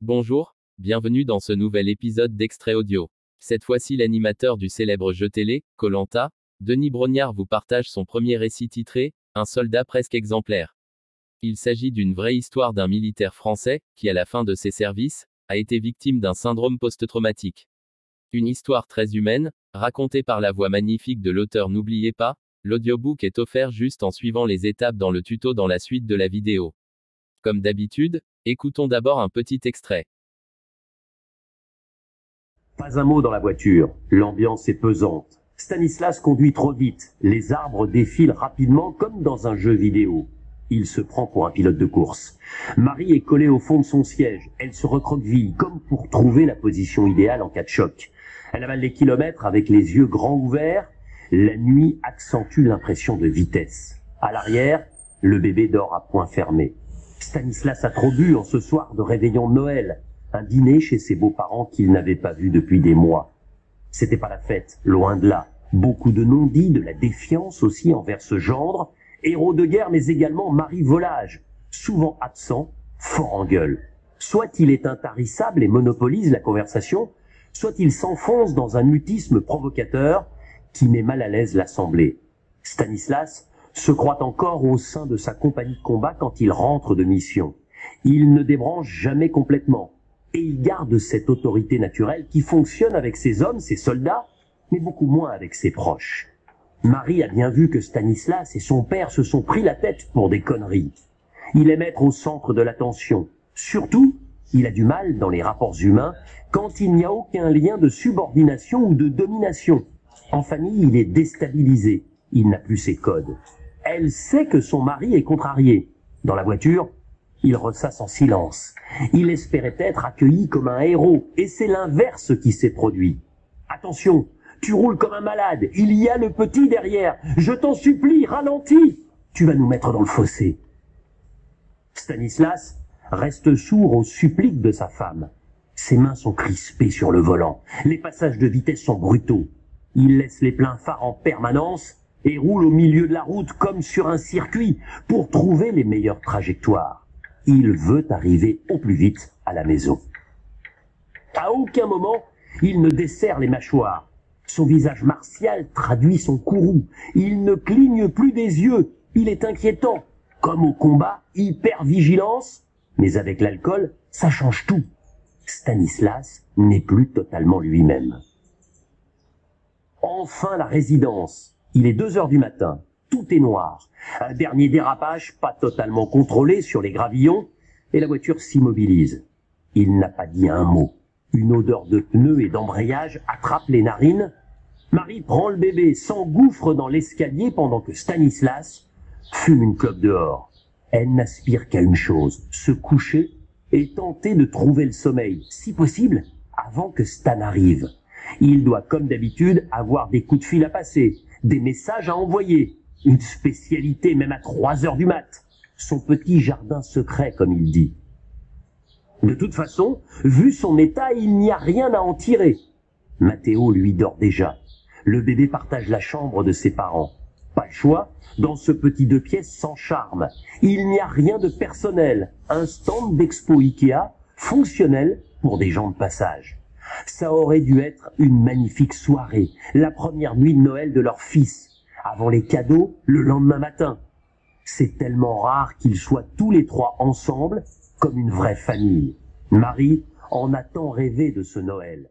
Bonjour, bienvenue dans ce nouvel épisode d'Extrait Audio. Cette fois-ci, l'animateur du célèbre jeu télé, Koh-Lanta, Denis Brognard vous partage son premier récit titré « Un soldat presque exemplaire ». Il s'agit d'une vraie histoire d'un militaire français, qui à la fin de ses services, a été victime d'un syndrome post-traumatique. Une histoire très humaine, racontée par la voix magnifique de l'auteur. N'oubliez pas, l'audiobook est offert juste en suivant les étapes dans le tuto dans la suite de la vidéo. Comme d'habitude, écoutons d'abord un petit extrait. Pas un mot dans la voiture, l'ambiance est pesante. Stanislas conduit trop vite, les arbres défilent rapidement comme dans un jeu vidéo. Il se prend pour un pilote de course. Marie est collée au fond de son siège, elle se recroqueville comme pour trouver la position idéale en cas de choc. Elle avale les kilomètres avec les yeux grands ouverts, la nuit accentue l'impression de vitesse. À l'arrière, le bébé dort à poing fermé. Stanislas a trop bu en ce soir de réveillon de Noël, un dîner chez ses beaux-parents qu'il n'avait pas vus depuis des mois. C'était pas la fête, loin de là. Beaucoup de non-dits, de la défiance aussi envers ce gendre, héros de guerre mais également mari volage, souvent absent, fort en gueule. Soit il est intarissable et monopolise la conversation, soit il s'enfonce dans un mutisme provocateur qui met mal à l'aise l'assemblée. Stanislas se croit encore au sein de sa compagnie de combat quand il rentre de mission. Il ne débranche jamais complètement, et il garde cette autorité naturelle qui fonctionne avec ses hommes, ses soldats, mais beaucoup moins avec ses proches. Marie a bien vu que Stanislas et son père se sont pris la tête pour des conneries. Il aime être au centre de l'attention. Surtout, il a du mal dans les rapports humains quand il n'y a aucun lien de subordination ou de domination. En famille, il est déstabilisé. Il n'a plus ses codes. Elle sait que son mari est contrarié. Dans la voiture, il ressasse en silence. Il espérait être accueilli comme un héros, et c'est l'inverse qui s'est produit. Attention, tu roules comme un malade, il y a le petit derrière. Je t'en supplie, ralentis. Tu vas nous mettre dans le fossé. Stanislas reste sourd aux suppliques de sa femme. Ses mains sont crispées sur le volant. Les passages de vitesse sont brutaux. Il laisse les pleins phares en permanence et roule au milieu de la route comme sur un circuit pour trouver les meilleures trajectoires. Il veut arriver au plus vite à la maison. À aucun moment, il ne desserre les mâchoires. Son visage martial traduit son courroux. Il ne cligne plus des yeux. Il est inquiétant. Comme au combat, hyper-vigilance. Mais avec l'alcool, ça change tout. Stanislas n'est plus totalement lui-même. Enfin, la résidence. Il est 2 heures du matin. Tout est noir. Un dernier dérapage, pas totalement contrôlé sur les gravillons, et la voiture s'immobilise. Il n'a pas dit un mot. Une odeur de pneus et d'embrayage attrape les narines. Marie prend le bébé, s'engouffre dans l'escalier pendant que Stanislas fume une clope dehors. Elle n'aspire qu'à une chose, se coucher et tenter de trouver le sommeil, si possible, avant que Stan arrive. Il doit, comme d'habitude, avoir des coups de fil à passer, des messages à envoyer, une spécialité même à 3 heures du mat, son petit jardin secret, comme il dit. De toute façon, vu son état, il n'y a rien à en tirer. Matteo, lui, dort déjà. Le bébé partage la chambre de ses parents. Pas le choix, dans ce petit 2 pièces sans charme. Il n'y a rien de personnel. Un stand d'expo Ikea, fonctionnel pour des gens de passage. Ça aurait dû être une magnifique soirée, la première nuit de Noël de leur fils, avant les cadeaux le lendemain matin. C'est tellement rare qu'ils soient tous les 3 ensemble, comme une vraie famille. Marie en a tant rêvé de ce Noël.